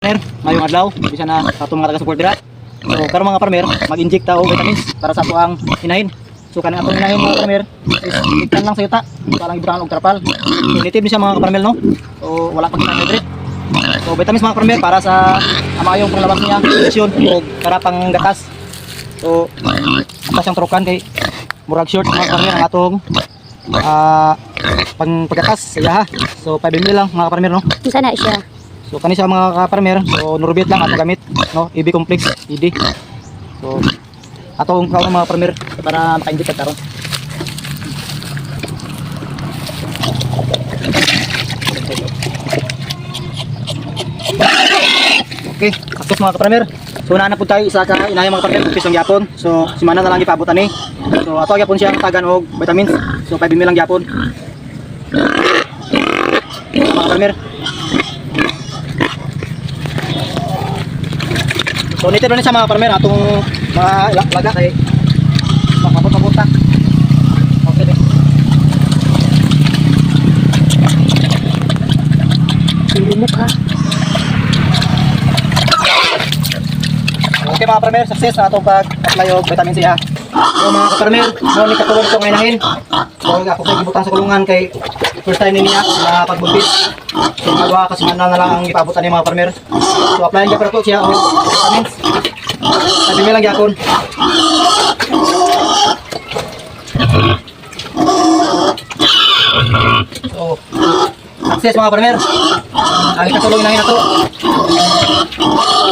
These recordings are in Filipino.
Ngayong adlaw, bisa na sa itong mga taga-support dira. So, karon mga farmer, mag-inject ta og vitamins para sa ato ang inahin. So, kanang atong inahin mga farmer, is ikan lang sa yuta, para lang ibutangan og trapal. So, native ni siya mga farmer, no? So, wala pang carbohydrate. So, vitamins mga farmer para sa amayong panglabas niya, nutrition o karapang gatas. So, atas yung trukan kay murag short mga farmer ang atong paggatas sa ha. So, 5 ml lang mga farmer, no? Sana siya. So kani sa mga ka-farmer, so nurbit lang ato gamit, no? EB complex, ED. So atong kaon mga farmer para maka-inject karon. Okay, kakos mga ka-farmer. So na pud tayo isa ka inayang mga farmer pisong gyapon. So semana na lang ipabutan ni. So ato gyapon siya tagan og vitamins. So 5 ml lang gyapon. Mga farmer. So nito rin sa mga farmer atong mga laga kay mapapot-papunta. Okay din. Lumok ha. Okay mga farmer, success sa atong pag-apply og vitamin C ha. So mga farmer, mo ni katulong ko ngayon inahin. So ako sa gibutang sa kulungan kay first time niya na pagbuntis. So magawa kasi na lang ang ipabutan ni mga farmer. So applyan gyud pero to siya og vitamins. Sabi lang gyapon. So success mga farmer. Ang ikatulong inahin nato.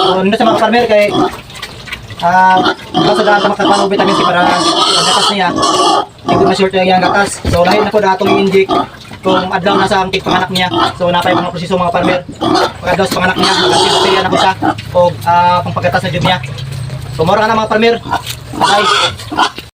So nito sa mga farmer kay basta daan makakaano vitamin C para paggatas niya hindi ko ma-short yung gatas. So lahat na ko datong i-inject kung adlaw na sa ang panganak niya. So napay mga proseso mga farmer pag adlaw sa panganak niya mag-antibacterial na ko siya o pang paggatas na jud niya. So mura ka na mga farmer. Bye.